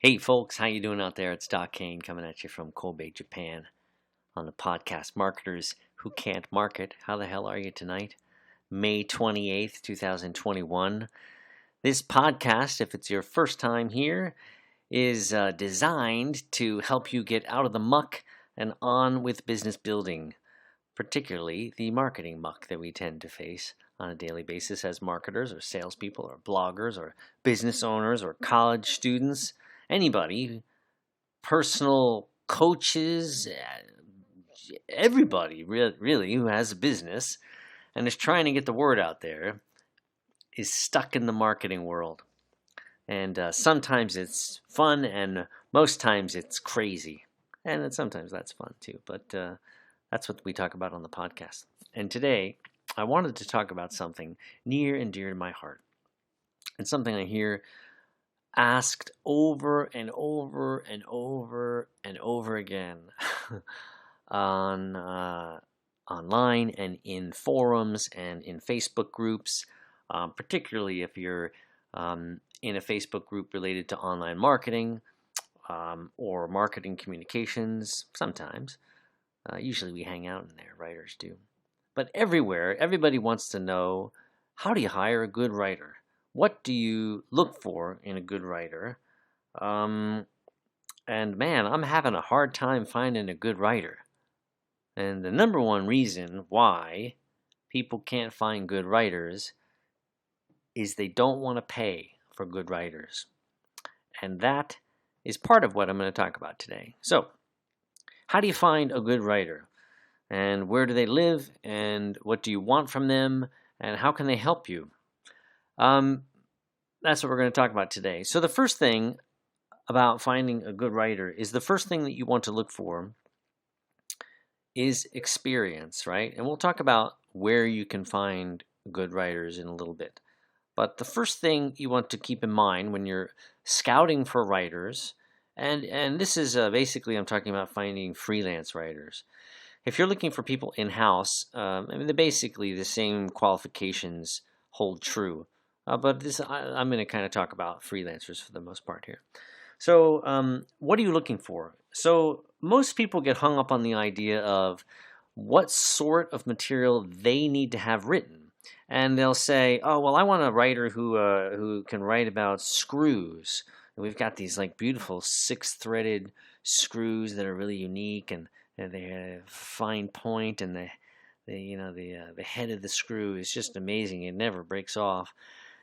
Hey folks, how you doing out there? It's Doc Kane coming at you from Kobe, Japan on the podcast Marketers Who Can't Market. How the hell are you tonight? May 28th, 2021. This podcast, if it's your first time here, is designed to help you get out of the muck and on with business building, particularly the marketing muck that we tend to face on a daily basis as marketers or salespeople or bloggers or business owners or college students, anybody, personal coaches, everybody really who has a business and is trying to get the word out there is stuck in the marketing world. And sometimes it's fun, and most times it's crazy. And then sometimes that's fun too. But that's what we talk about on the podcast. And today, I wanted to talk about something near and dear to my heart, and something I hear asked over and over and over and over again on online and in forums and in Facebook groups, particularly if you're in a Facebook group related to online marketing or marketing communications. Sometimes, usually we hang out in there, writers do. But everywhere, everybody wants to know, how do you hire a good writer? What do you look for in a good writer? And man, I'm having a hard time finding a good writer. And the number one reason why people can't find good writers is they don't want to pay for good writers. And that is part of what I'm going to talk about today. So, how do you find a good writer? And where do they live? And what do you want from them? And how can they help you? That's what we're going to talk about today. So the first thing about finding a good writer is the first thing that you want to look for is experience, right? And we'll talk about where you can find good writers in a little bit. But the first thing you want to keep in mind when you're scouting for writers, and this is basically I'm talking about finding freelance writers. If you're looking for people in-house, basically the same qualifications hold true. But I'm going to kind of talk about freelancers for the most part here. So what are you looking for? So most people get hung up on the idea of what sort of material they need to have written. And they'll say, oh, well, I want a writer who can write about screws. And we've got these like beautiful 6-threaded screws that are really unique, and they have fine point, and the head of the screw is just amazing. It never breaks off.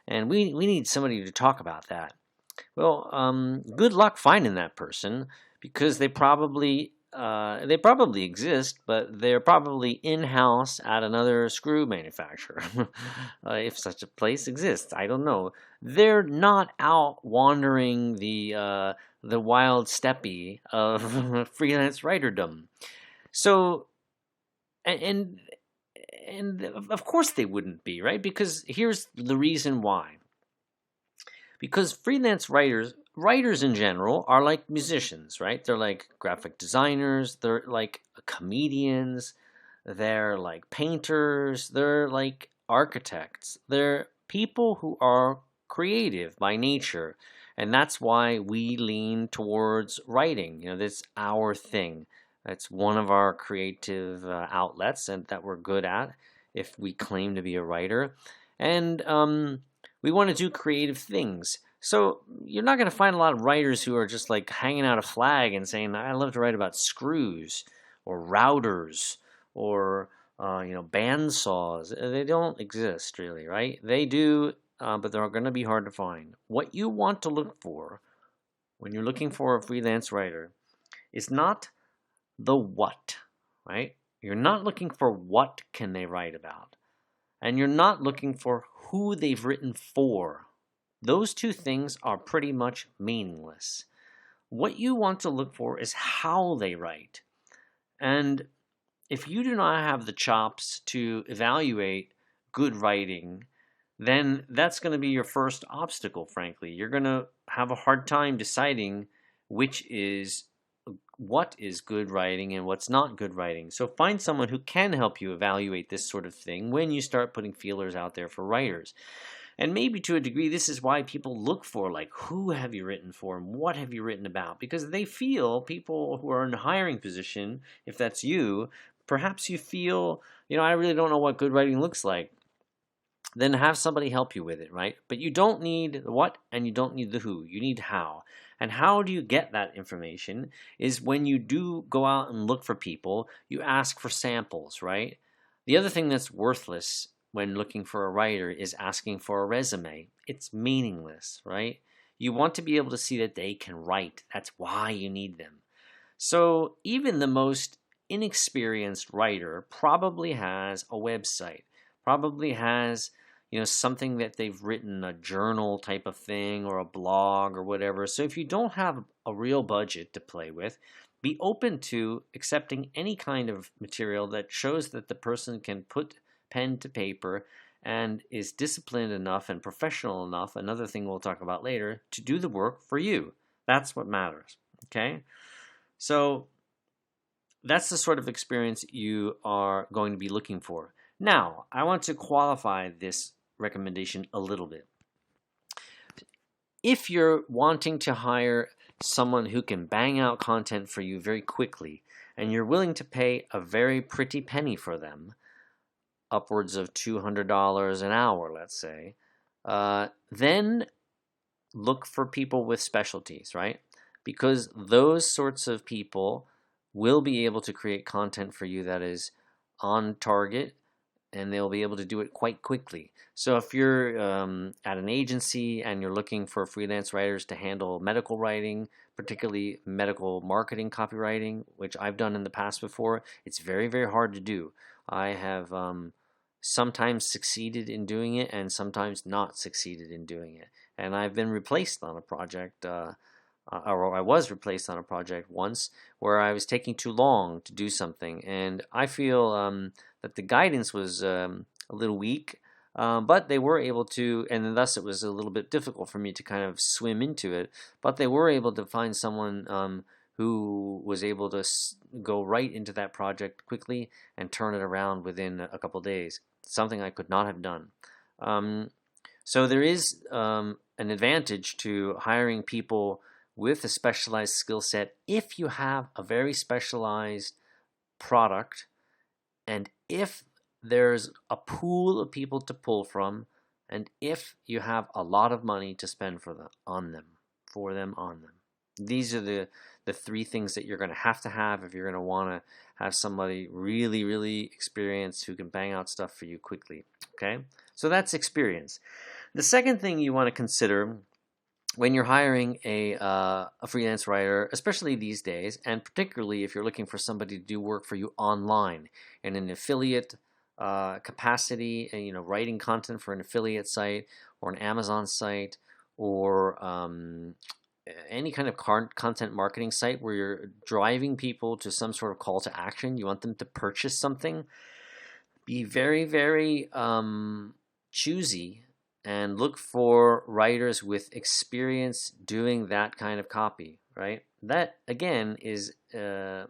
And we need somebody to talk about that. Well, good luck finding that person, because they probably exist, but they're probably in-house at another screw manufacturer, if such a place exists. I don't know. They're not out wandering the wild steppe of freelance writerdom. So, and of course they wouldn't be, right? Because here's the reason why. Because freelance writers in general are like musicians, right? They're like graphic designers, they're like comedians, they're like painters, they're like architects. They're people who are creative by nature. And that's why we lean towards writing. That's our thing. That's one of our creative outlets and that we're good at if we claim to be a writer. And we want to do creative things. So you're not going to find a lot of writers who are just like hanging out a flag and saying, I love to write about screws or routers or band saws. They don't exist really, right? They do, but they're going to be hard to find. What you want to look for when you're looking for a freelance writer is not the what, right? You're not looking for what can they write about. And you're not looking for who they've written for. Those two things are pretty much meaningless. What you want to look for is how they write. And if you do not have the chops to evaluate good writing, then that's going to be your first obstacle, frankly. You're going to have a hard time deciding what is good writing and what's not good writing. So find someone who can help you evaluate this sort of thing when you start putting feelers out there for writers. And maybe to a degree, this is why people look for, like, who have you written for and what have you written about? Because they feel, people who are in a hiring position, if that's you, perhaps you feel, I really don't know what good writing looks like. Then have somebody help you with it, right? But you don't need the what and you don't need the who. You need how. And how do you get that information is when you do go out and look for people, you ask for samples, right? The other thing that's worthless when looking for a writer is asking for a resume. It's meaningless, right? You want to be able to see that they can write. That's why you need them. So even the most inexperienced writer probably has a website, probably has something that they've written, a journal type of thing or a blog or whatever. So if you don't have a real budget to play with, be open to accepting any kind of material that shows that the person can put pen to paper and is disciplined enough and professional enough, another thing we'll talk about later, to do the work for you. That's what matters, okay? So that's the sort of experience you are going to be looking for. Now, I want to qualify this recommendation a little bit. If you're wanting to hire someone who can bang out content for you very quickly, and you're willing to pay a very pretty penny for them, upwards of $200 an hour, let's say, then look for people with specialties, right? Because those sorts of people will be able to create content for you that is on target, and they'll be able to do it quite quickly. So if you're at an agency and you're looking for freelance writers to handle medical writing, particularly medical marketing copywriting, which I've done in the past before, it's very, very hard to do. I have sometimes succeeded in doing it and sometimes not succeeded in doing it. And I've been replaced on a project, or I was replaced on a project once where I was taking too long to do something. And I feel that the guidance was a little weak, but they were able to, and thus it was a little bit difficult for me to kind of swim into it, but they were able to find someone who was able to go right into that project quickly and turn it around within a couple days, something I could not have done. So there is an advantage to hiring people with a specialized skill set if you have a very specialized product and if there's a pool of people to pull from and if you have a lot of money to spend on them. These are the three things that you're going to have if you're going to want to have somebody really, really experienced who can bang out stuff for you quickly. Okay? So that's experience. The second thing you want to consider when you're hiring a freelance writer, especially these days, and particularly if you're looking for somebody to do work for you online in an affiliate capacity, writing content for an affiliate site or an Amazon site or any kind of content marketing site where you're driving people to some sort of call to action, you want them to purchase something, be very, very choosy and look for writers with experience doing that kind of copy, right? That, again, is a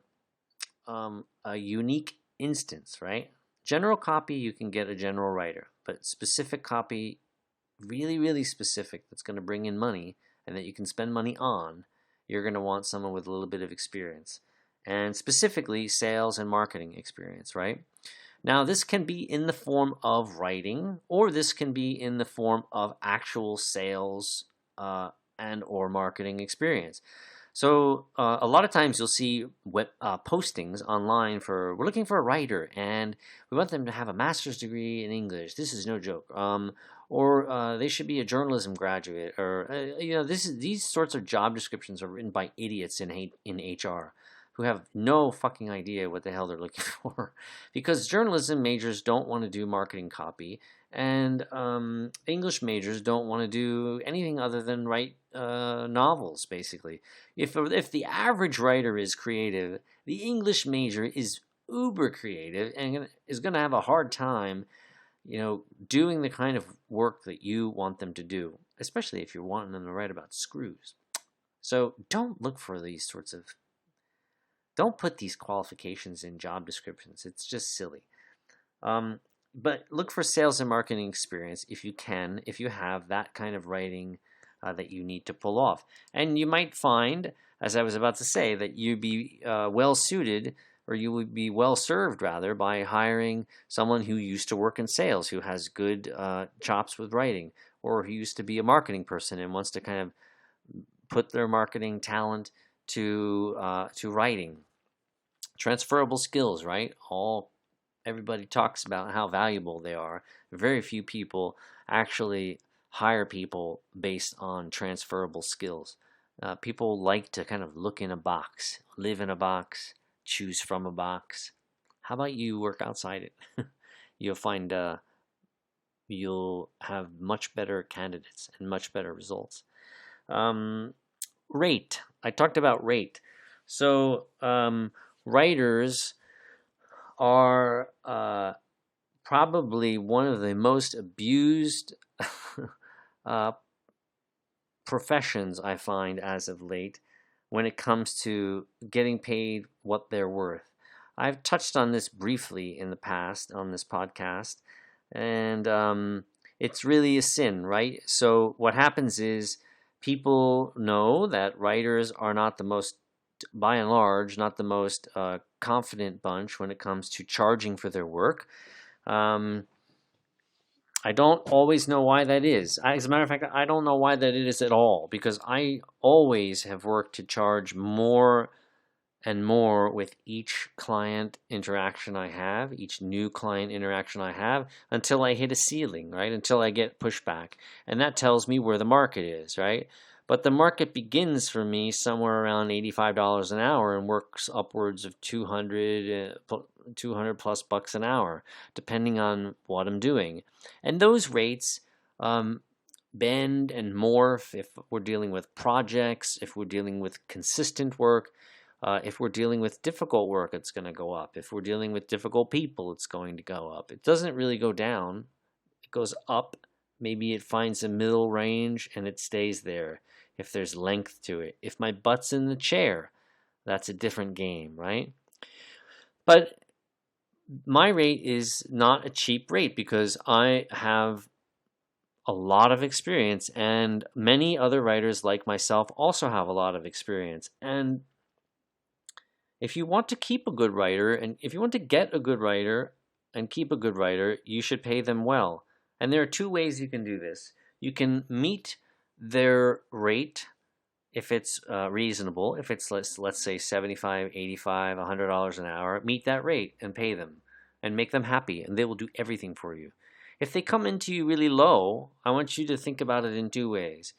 unique instance, right? General copy, you can get a general writer, but specific copy, really, really specific, that's going to bring in money and that you can spend money on, you're going to want someone with a little bit of experience. And specifically, sales and marketing experience, right? Now, this can be in the form of writing, or this can be in the form of actual sales and or marketing experience. So a lot of times you'll see postings online for, we're looking for a writer, and we want them to have a master's degree in English. This is no joke. Or they should be a journalism graduate. Or these sorts of job descriptions are written by idiots in HR. Who have no fucking idea what the hell they're looking for. Because journalism majors don't want to do marketing copy, and English majors don't want to do anything other than write novels, basically. If the average writer is creative, the English major is uber creative and is going to have a hard time, doing the kind of work that you want them to do, especially if you're wanting them to write about screws. So don't look for these sorts of Don't put these qualifications in job descriptions. It's just silly. but look for sales and marketing experience if you can, if you have that kind of writing that you need to pull off. And you might find, as I was about to say, that you'd be well suited, or you would be well served rather, by hiring someone who used to work in sales, who has good chops with writing, or who used to be a marketing person and wants to kind of put their marketing talent to writing. Transferable skills, right? Everybody talks about how valuable they are. Very few people actually hire people based on transferable skills. People like to kind of look in a box, live in a box, choose from a box. How about you work outside it? You'll find you'll have much better candidates and much better results. Rate. I talked about rate. So writers are probably one of the most abused uh, professions I find as of late when it comes to getting paid what they're worth. I've touched on this briefly in the past on this podcast, and it's really a sin, right? So what happens is people know that writers are not the most, by and large, not the most confident bunch when it comes to charging for their work. I don't always know why that is. As a matter of fact, I don't know why that is at all, because I always have worked to charge more and more with each client interaction I have, each new client interaction I have, until I hit a ceiling, right? Until I get pushback. And that tells me where the market is, right? But the market begins for me somewhere around $85 an hour and works upwards of 200 plus bucks an hour, depending on what I'm doing. And those rates bend and morph if we're dealing with projects, if we're dealing with consistent work. If we're dealing with difficult work, it's going to go up. If we're dealing with difficult people, it's going to go up. It doesn't really go down. It goes up. Maybe it finds a middle range and it stays there if there's length to it. If my butt's in the chair, that's a different game, right? But my rate is not a cheap rate because I have a lot of experience, and many other writers like myself also have a lot of experience. And if you want to keep a good writer, and if you want to get a good writer and keep a good writer, you should pay them well. And there are two ways you can do this. You can meet their rate if it's reasonable. If it's, let's say, $75, $85, $100 an hour, meet that rate and pay them and make them happy, and they will do everything for you. If they come into you really low, I want you to think about it in two ways.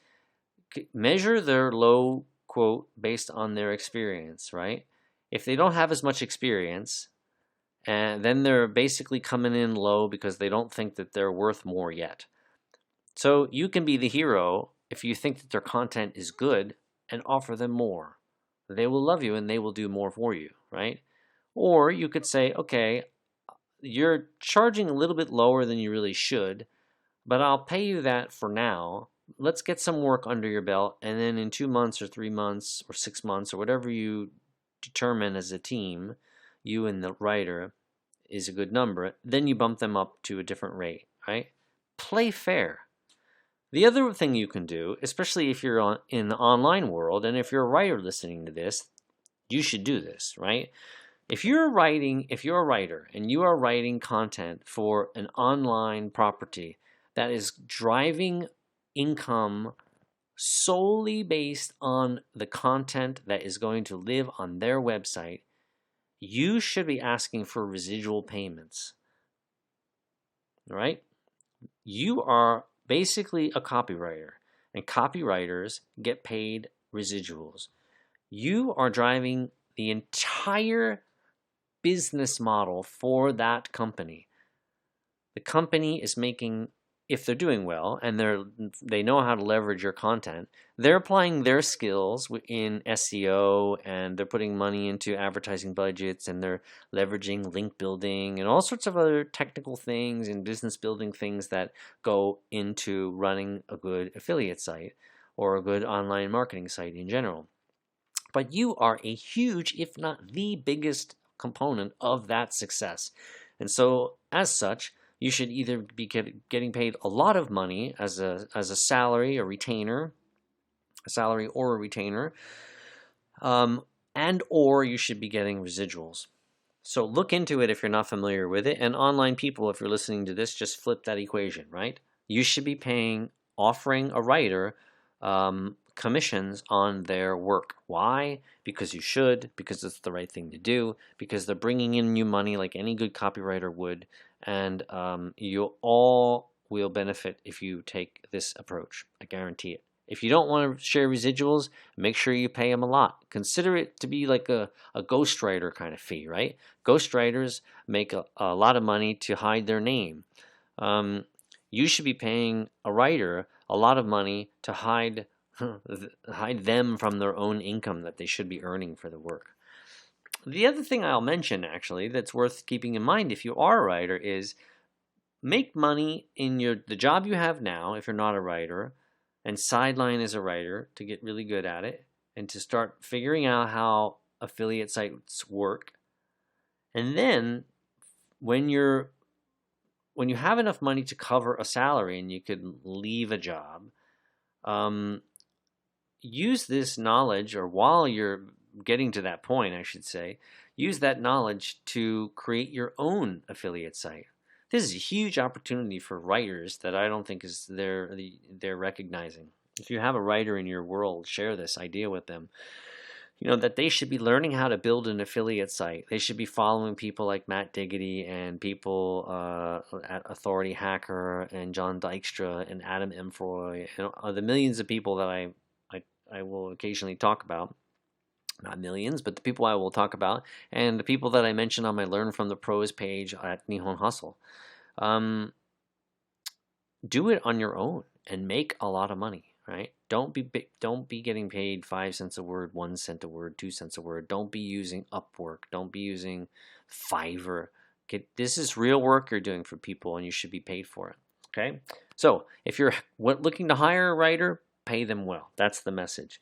Measure their low quote based on their experience, right? If they don't have as much experience, and then they're basically coming in low because they don't think that they're worth more yet. So you can be the hero if you think that their content is good and offer them more. They will love you and they will do more for you, right? Or you could say, okay, you're charging a little bit lower than you really should, but I'll pay you that for now. Let's get some work under your belt, and then in 2 months or 3 months or 6 months or whatever you determine as a team, you and the writer is a good number, then you bump them up to a different rate, right? Play fair. The other thing you can do, especially if you're in the online world, and if you're a writer listening to this, you should do this, right? If you're a writer and you are writing content for an online property that is driving income solely based on the content that is going to live on their website, you should be asking for residual payments. All right? You are basically a copywriter, and copywriters get paid residuals. You are driving the entire business model for that company. The company is making, if they're doing well and they know how to leverage your content, they're applying their skills in SEO, and they're putting money into advertising budgets, and they're leveraging link building and all sorts of other technical things and business building things that go into running a good affiliate site or a good online marketing site in general. But you are a huge, if not the biggest component of that success. And so, as such, you should either be getting paid a lot of money as a salary, a salary or a retainer, and or you should be getting residuals. So look into it if you're not familiar with it. And online people, if you're listening to this, just flip that equation, right? You should be offering a writer commissions on their work. Why? Because you should, because it's the right thing to do, because they're bringing in you money like any good copywriter would, and you all will benefit if you take this approach. I guarantee it. If you don't want to share residuals, make sure you pay them a lot. Consider it to be like a ghostwriter kind of fee, right? Ghostwriters make a lot of money to hide their name. You should be paying a writer a lot of money to hide them from their own income that they should be earning for the work. The other thing I'll mention, actually, that's worth keeping in mind if you are a writer is make money in the job you have now if you're not a writer, and sideline as a writer to get really good at it and to start figuring out how affiliate sites work. And then when you have enough money to cover a salary and you could leave a job, use this knowledge, or while you're getting to that point, I should say, use that knowledge to create your own affiliate site. This is a huge opportunity for writers that I don't think they're recognizing. If you have a writer in your world, share this idea with them. That they should be learning how to build an affiliate site. They should be following people like Matt Diggity and people at Authority Hacker and John Dykstra and Adam Emfroy and the millions of people that I will occasionally talk about. Not millions, but the people I will talk about, and the people that I mentioned on my Learn from the Pros page at Nihon Hustle. Do it on your own and make a lot of money, right? Don't be getting paid 5 cents a word, 1 cent a word, 2 cents a word. Don't be using Upwork. Don't be using Fiverr. This is real work you're doing for people, and you should be paid for it. Okay? So if you're looking to hire a writer, pay them well. That's the message.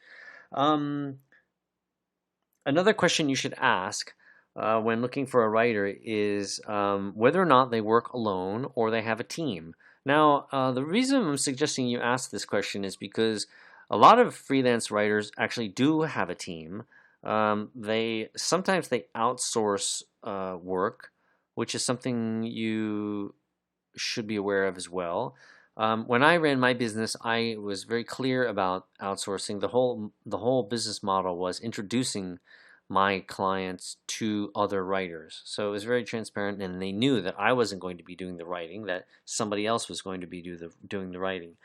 Another question you should ask when looking for a writer is whether or not they work alone or they have a team. Now, the reason I'm suggesting you ask this question is because a lot of freelance writers actually do have a team. Sometimes they outsource work, which is something you should be aware of as well. When I ran my business, I was very clear about outsourcing. The whole business model was introducing my clients to other writers. So it was very transparent, and they knew that I wasn't going to be doing the writing, that somebody else was going to be doing the writing.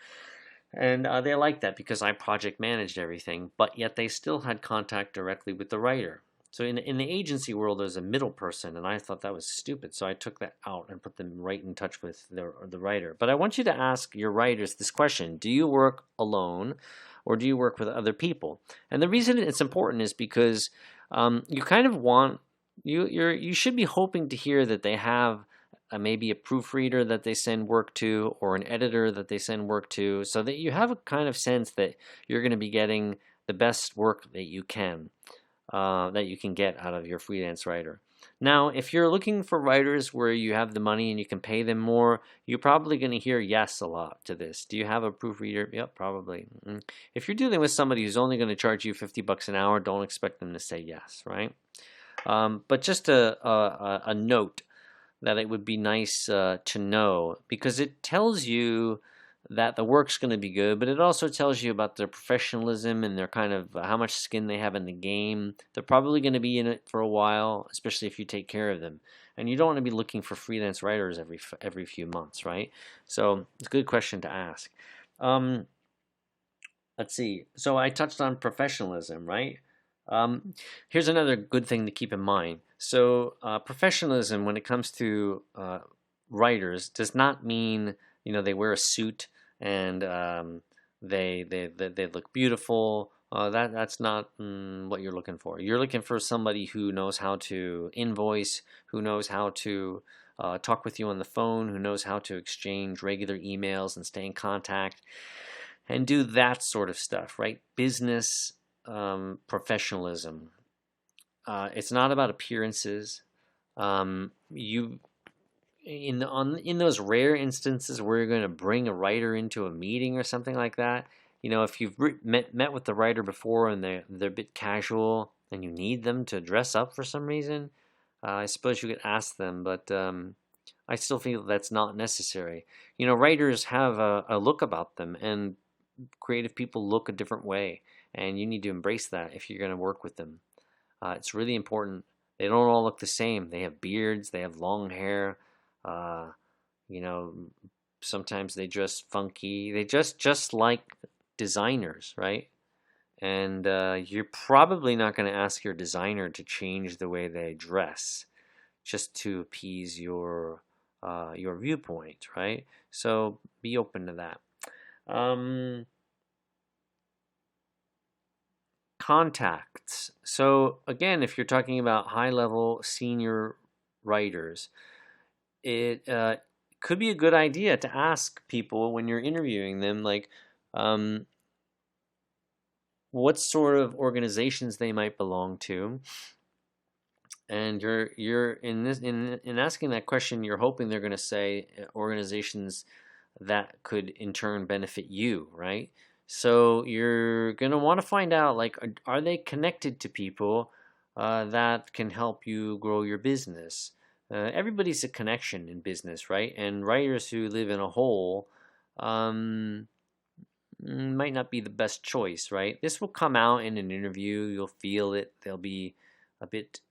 And they liked that because I project managed everything, but yet they still had contact directly with the writer. So in the agency world, there's a middle person, and I thought that was stupid. So I took that out and put them right in touch with the writer. But I want you to ask your writers this question: do you work alone, or do you work with other people? And the reason it's important is because you kind of want you should be hoping to hear that they have maybe a proofreader that they send work to, or an editor that they send work to, so that you have a kind of sense that you're going to be getting the best work that you can get out of your freelance writer. Now, if you're looking for writers where you have the money and you can pay them more, you're probably going to hear yes a lot to this. Do you have a proofreader? Yep, probably. If you're dealing with somebody who's only going to charge you $50 an hour, don't expect them to say yes, right? But just a note that it would be nice to know, because it tells you that the work's going to be good, but it also tells you about their professionalism and their kind of how much skin they have in the game. They're probably going to be in it for a while, especially if you take care of them. And you don't want to be looking for freelance writers every few months, right? So it's a good question to ask. Let's see. So I touched on professionalism, right? Here's another good thing to keep in mind. So professionalism, when it comes to writers, does not mean they wear a suit and they look beautiful. That's not what you're looking for. You're looking for somebody who knows how to invoice, who knows how to talk with you on the phone, who knows how to exchange regular emails and stay in contact and do that sort of stuff, right? Business professionalism. It's not about appearances. in those rare instances where you're going to bring a writer into a meeting or something like that, if you've met with the writer before and they're a bit casual and you need them to dress up for some reason, I suppose you could ask them, but I still feel that's not necessary. Writers have a look about them, and creative people look a different way, and you need to embrace that if you're going to work with them. It's really important. They don't all look the same. They have beards, they have long hair. Uh, you know, Sometimes they dress funky. They just like designers, right? And you're probably not going to ask your designer to change the way they dress just to appease your viewpoint, right? So be open to that. Contacts. So again, if you're talking about high-level senior writers, it could be a good idea to ask people when you're interviewing them, like, um, what sort of organizations they might belong to. And you're in asking that question, you're hoping they're going to say organizations that could in turn benefit you, right? So you're going to want to find out, like, are they connected to people that can help you grow your business? Everybody's a connection in business, right? And writers who live in a hole um, might not be the best choice, right? This will come out in an interview. You'll feel it. They'll be a bit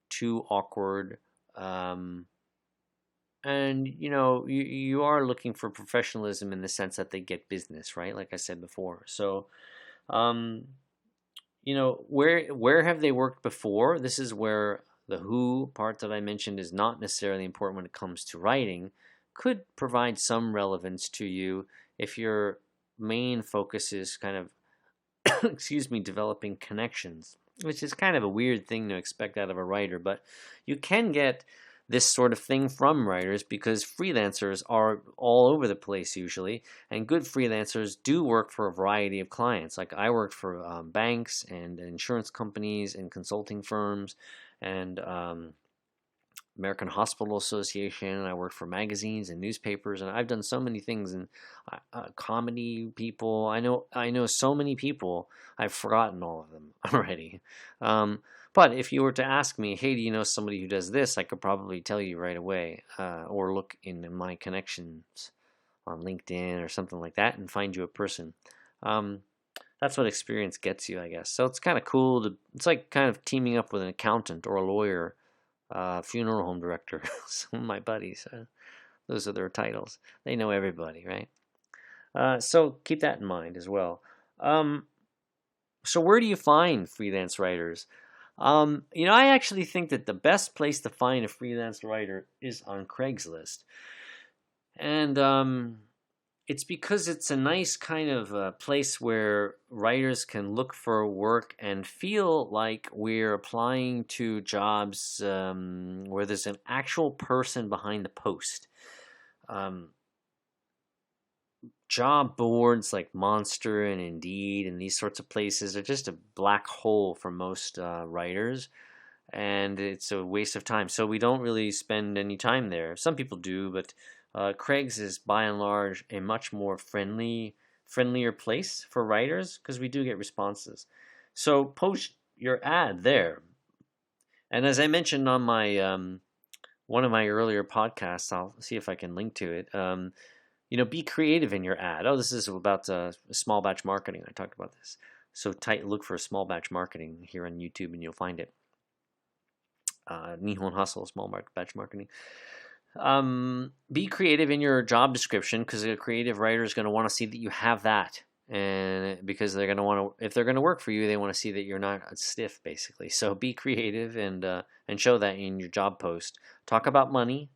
too awkward. And you are looking for professionalism in the sense that they get business, right? Like I said before. So, um, where have they worked before? This is where the who part that I mentioned is not necessarily important when it comes to writing. Could provide some relevance to you if your main focus is kind of excuse me, developing connections, which is kind of a weird thing to expect out of a writer, but you can get this sort of thing from writers because freelancers are all over the place usually, and good freelancers do work for a variety of clients. Like I worked for banks and insurance companies and consulting firms and American Hospital Association. I worked for magazines and newspapers, and I've done so many things. And comedy people, I know so many people. I've forgotten all of them already. But if you were to ask me, hey, do you know somebody who does this? I could probably tell you right away, or look in my connections on LinkedIn or something like that, and find you a person. That's what experience gets you, I guess. So it's kind of cool to. It's like kind of teaming up with an accountant or a lawyer, funeral home director. Some of my buddies, those are their titles. They know everybody, right? So keep that in mind as well. So where do you find freelance writers? I actually think that the best place to find a freelance writer is on Craigslist. And it's because it's a nice kind of place where writers can look for work and feel like we're applying to jobs where there's an actual person behind the post. Job boards like Monster and Indeed and these sorts of places are just a black hole for most writers, and it's a waste of time. So we don't really spend any time there. Some people do, but Craig's is by and large a much more friendlier place for writers because we do get responses. So post your ad there. And as I mentioned on my one of my earlier podcasts, I'll see if I can link to it. Be creative in your ad. Oh, this is about small batch marketing. I talked about this. So look for small batch marketing here on YouTube and you'll find it. Nihon Hustle, small batch marketing. Be creative in your job description because a creative writer is going to want to see that you have that. And because they're going to want to, if they're going to work for you, they want to see that you're not stiff, basically. So be creative and show that in your job post. Talk about money.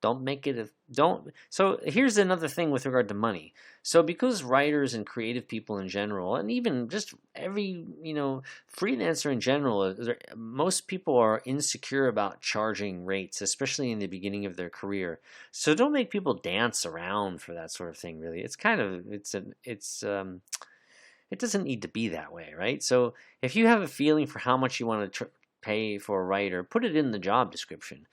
Don't make it don't. So here's another thing with regard to money. So because writers and creative people in general, and even just every freelancer in general, most people are insecure about charging rates, especially in the beginning of their career. So don't make people dance around for that sort of thing. Really, it's kind of it doesn't need to be that way, right? So if you have a feeling for how much you want to pay for a writer, put it in the job description.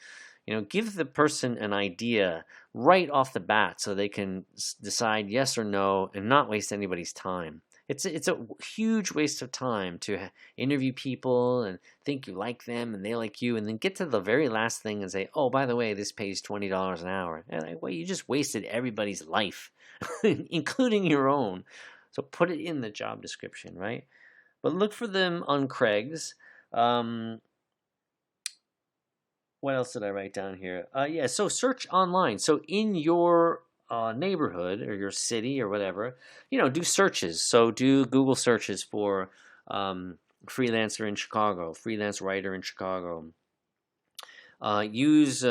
Give the person an idea right off the bat so they can decide yes or no and not waste anybody's time. It's a huge waste of time to interview people and think you like them and they like you, and then get to the very last thing and say, oh, by the way, this pays $20 an hour. And like, well, you just wasted everybody's life, including your own. So put it in the job description, right? But look for them on Craig's. What else did I write down here? Yeah, so search online. So in your neighborhood or your city or whatever, do searches. So do Google searches for freelancer in Chicago, freelance writer in Chicago. Use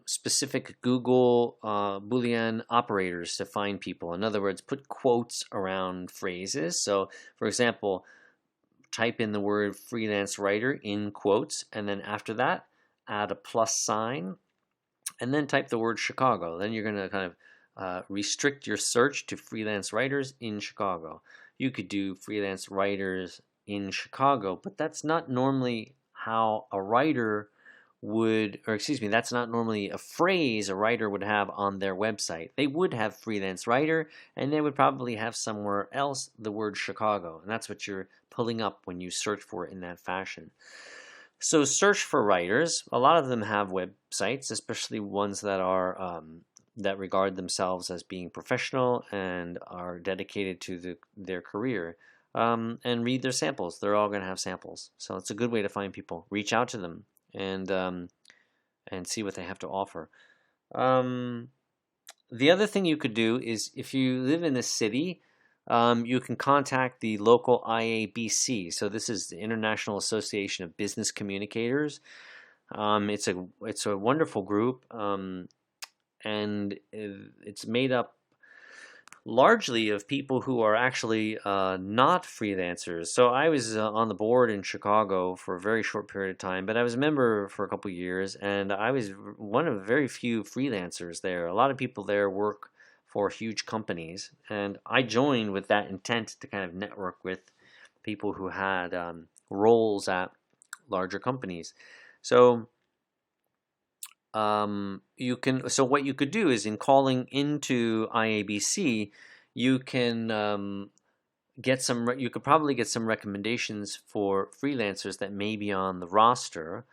specific Google Boolean operators to find people. In other words, put quotes around phrases. So, for example, type in the word freelance writer in quotes, and then after that, add a plus sign, and then type the word Chicago. Then you're going to kind of restrict your search to freelance writers in Chicago. You could do freelance writers in Chicago, but that's not normally how a writer would, or excuse me, that's not normally a phrase a writer would have on their website. They would have freelance writer, and they would probably have somewhere else the word Chicago, and that's what you're pulling up when you search for it in that fashion. So search for writers. A lot of them have websites, especially ones that are that regard themselves as being professional and are dedicated to their career. And read their samples. They're all going to have samples, so it's a good way to find people. Reach out to them and see what they have to offer. The other thing you could do is, if you live in a city, you can contact the local IABC. So this is the International Association of Business Communicators. It's a wonderful group, and it's made up largely of people who are actually not freelancers. So I was on the board in Chicago for a very short period of time, but I was a member for a couple of years, and I was one of very few freelancers there. A lot of people there work for huge companies, and I joined with that intent to kind of network with people who had roles at larger companies. So what you could do is, in calling into IABC, you can you could probably get some recommendations for freelancers that may be on the roster,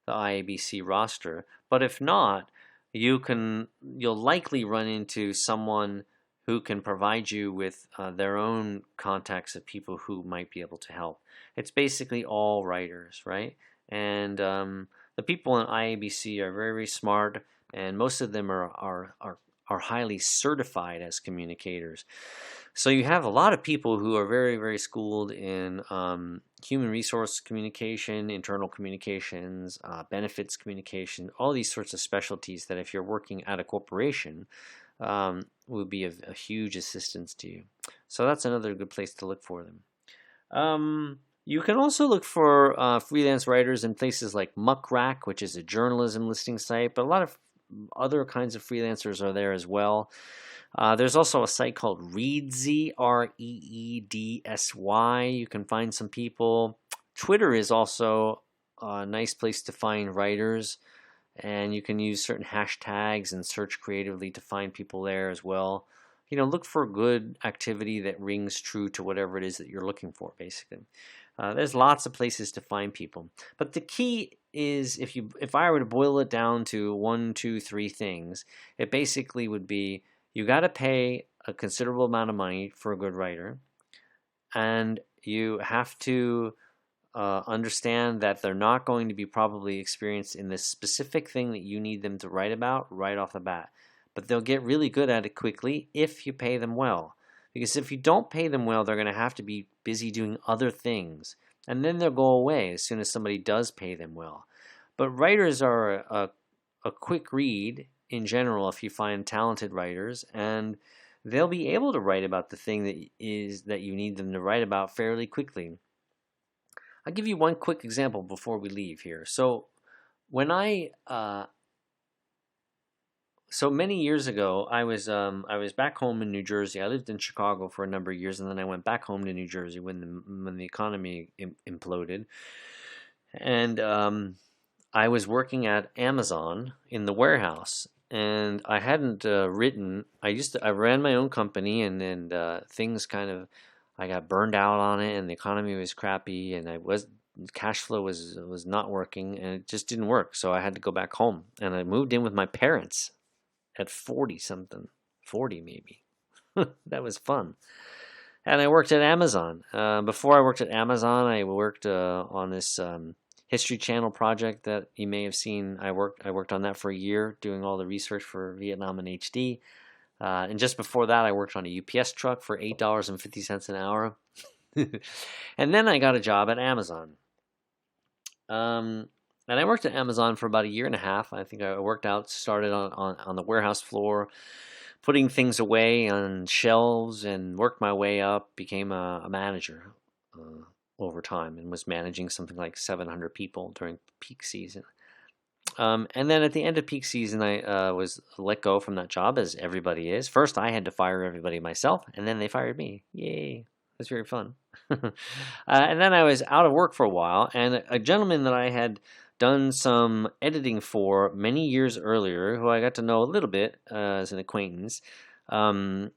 the IABC roster. But if not, you'll likely run into someone who can provide you with their own contacts of people who might be able to help. It's basically all writers, right? And the people in IABC are very, very smart, and most of them are highly certified as communicators. So you have a lot of people who are very, very schooled in human resource communication, internal communications, benefits communication, all these sorts of specialties that, if you're working at a corporation, will be a huge assistance to you. So that's another good place to look for them. You can also look for freelance writers in places like Muckrack, which is a journalism listing site, but a lot of other kinds of freelancers are there as well. There's also a site called Reedsy, Reedsy. You can find some people. Twitter is also a nice place to find writers, and you can use certain hashtags and search creatively to find people there as well. Look for good activity that rings true to whatever it is that you're looking for, basically. There's lots of places to find people, but the key is, if I were to boil it down to 1, 2, 3 things, it basically would be, you got to pay a considerable amount of money for a good writer, and you have to understand that they're not going to be probably experienced in this specific thing that you need them to write about right off the bat, but they'll get really good at it quickly if you pay them well. Because if you don't pay them well, they're going to have to be busy doing other things, and then they'll go away as soon as somebody does pay them well. But writers are a quick read in general if you find talented writers, and they'll be able to write about the thing that you need them to write about fairly quickly. I'll give you one quick example before we leave here. So when So many years ago, I was back home in New Jersey. I lived in Chicago for a number of years, and then I went back home to New Jersey when the economy imploded. And I was working at Amazon in the warehouse, and I hadn't written. I ran my own company, and things kind of I got burned out on it, and the economy was crappy, and I was cash flow was not working, and it just didn't work. So I had to go back home, and I moved in with my parents at 40 something, 40 maybe. That was fun. And I worked at Amazon. Before I worked at Amazon, I worked on this History Channel project that you may have seen. I worked on that for a year, doing all the research for Vietnam in HD. And just before that, I worked on a UPS truck for $8.50 an hour. And then I got a job at Amazon. And I worked at Amazon for about a year and a half. I think I worked out, started on the warehouse floor, putting things away on shelves, and worked my way up, became a manager over time, and was managing something like 700 people during peak season. And then at the end of peak season, I was let go from that job, as everybody is. First, I had to fire everybody myself, and then they fired me. Yay! It was very fun. And then I was out of work for a while, and a gentleman that I had done some editing for many years earlier, who I got to know a little bit as an acquaintance. The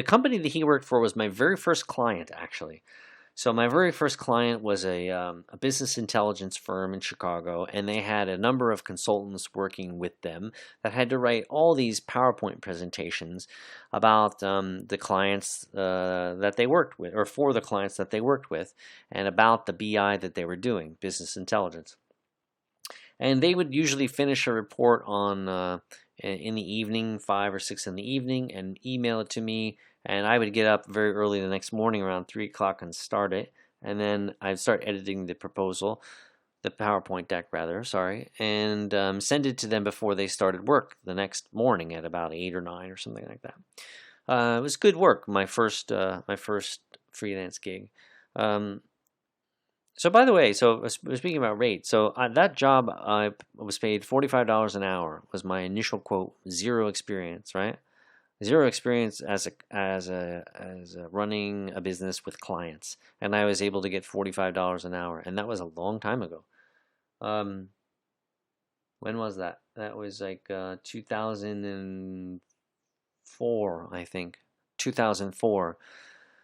company that he worked for was my very first client, actually. So my very first client was a business intelligence firm in Chicago, and they had a number of consultants working with them that had to write all these PowerPoint presentations about the clients that they worked with, or for the clients that they worked with, and about the BI that they were doing, business intelligence. And they would usually finish a report on in the evening, 5 or 6 in the evening, and email it to me. And I would get up very early the next morning around 3 o'clock and start it. And then I'd start editing the proposal, the PowerPoint deck rather, sorry, and send it to them before they started work the next morning at about 8 or 9 or something like that. It was good work, my first freelance gig. So by the way, so speaking about rate, so that job I was paid $45 an hour was my initial quote. Zero experience, right? Zero experience as a running a business with clients, and I was able to get $45 an hour, and that was a long time ago. Um, when was that? That was like 2004, I think. 2004.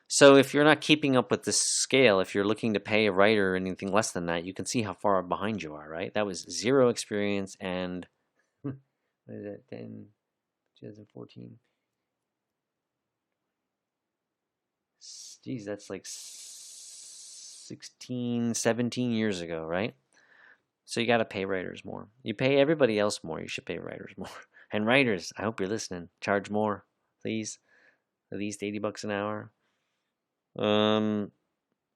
So if you're not keeping up with this scale, if you're looking to pay a writer anything less than that, you can see how far behind you are, right? That was zero experience, and what is that, 2014? Geez, that's like 16, 17 years ago, right? So you got to pay writers more. You pay everybody else more, you should pay writers more. And writers, I hope you're listening. Charge more, please. At least $80 an hour.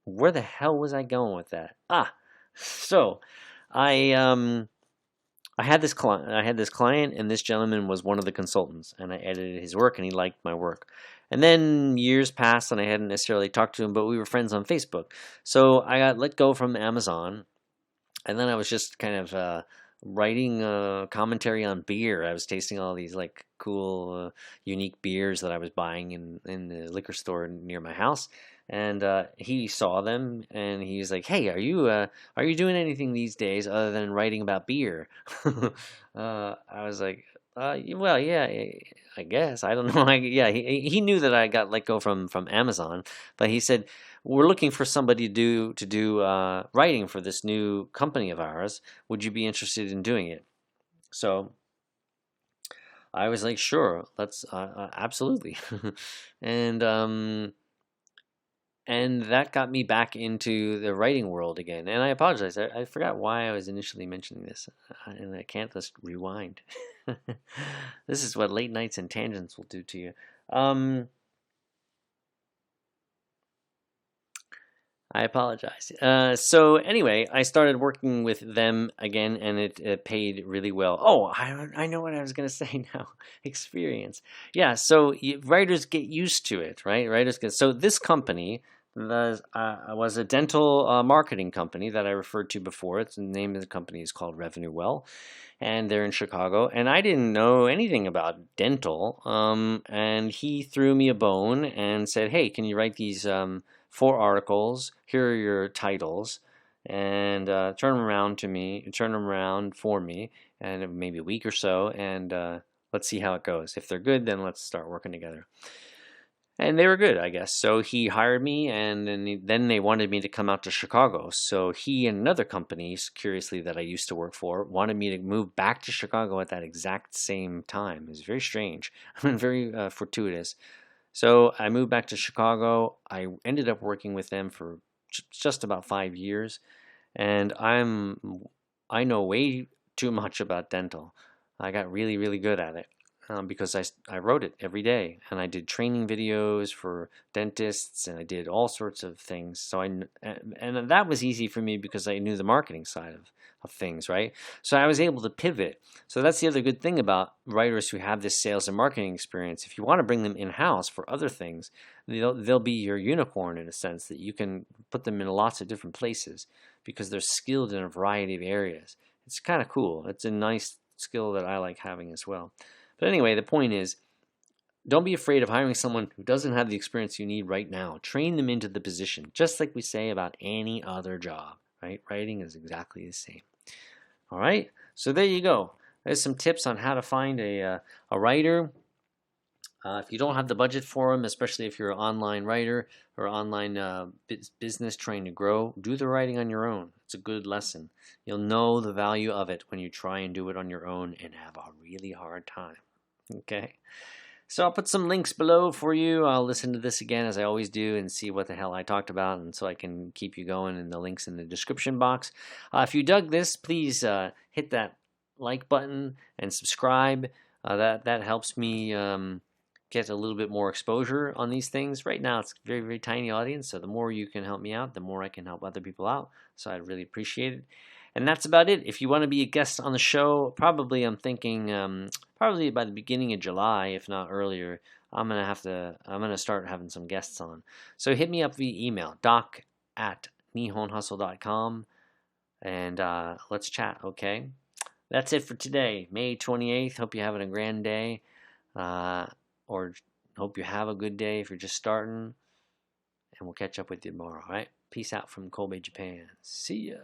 Where the hell was I going with that? So I had this client, and this gentleman was one of the consultants, and I edited his work, and he liked my work. And then years passed, and I hadn't necessarily talked to him, but we were friends on Facebook. So I got let go from Amazon, and then I was just kind of writing commentary on beer. I was tasting all these like cool, unique beers that I was buying in the liquor store near my house. And he saw them, and he was like, "Hey, are you doing anything these days other than writing about beer?" I was like, "Well, yeah, I guess. I don't know." Yeah, he knew that I got let go from Amazon, but he said, "We're looking for somebody to do writing for this new company of ours. Would you be interested in doing it?" So I was like, "Sure, let's absolutely," and and that got me back into the writing world again. And I apologize, I forgot why I was initially mentioning this, and I can't just rewind. This is what late nights and tangents will do to you. I apologize. So anyway, I started working with them again, and it paid really well. Oh, I know what I was going to say now. Experience. Yeah, so writers get used to it, right? So this company was a dental marketing company that I referred to before. The name of the company is called Revenue Well, and they're in Chicago. And I didn't know anything about dental. And he threw me a bone and said, "Hey, can you write these 4 articles? Here are your titles." and turn them around for me, and maybe a week or so, and let's see how it goes. If they're good, then let's start working together. And they were good, I guess. So he hired me, and then they wanted me to come out to Chicago. So he and another company, curiously, that I used to work for, wanted me to move back to Chicago at that exact same time. It was very strange and very fortuitous. So I moved back to Chicago. I ended up working with them for just about 5 years, and I know way too much about dental. I got really, really good at it because I wrote it every day, and I did training videos for dentists, and I did all sorts of things. And that was easy for me because I knew the marketing side of things, right? So I was able to pivot. So that's the other good thing about writers who have this sales and marketing experience. If you want to bring them in-house for other things, they'll be your unicorn in a sense, that you can put them in lots of different places because they're skilled in a variety of areas. It's kind of cool. It's a nice skill that I like having as well. But anyway, the point is, don't be afraid of hiring someone who doesn't have the experience you need right now. Train them into the position, just like we say about any other job, right? Writing is exactly the same. All right, so there you go. There's some tips on how to find a writer. If you don't have the budget for them, especially if you're an online writer or online business trying to grow, do the writing on your own. It's a good lesson. You'll know the value of it when you try and do it on your own and have a really hard time. Okay? So I'll put some links below for you. I'll listen to this again as I always do and see what the hell I talked about, and so I can keep you going, in the links in the description box. If you dug this, please hit that like button and subscribe. That helps me get a little bit more exposure on these things. Right now it's a very, very tiny audience, so the more you can help me out, the more I can help other people out. So I'd really appreciate it. And that's about it. If you want to be a guest on the show, probably I'm thinking probably by the beginning of July, if not earlier, I'm gonna start having some guests on. So hit me up via email, doc@nihonhustle.com, and let's chat, okay? That's it for today, May 28th. Hope you're having a grand day, or hope you have a good day if you're just starting, and we'll catch up with you tomorrow, all right? Peace out from Kobe, Japan. See ya.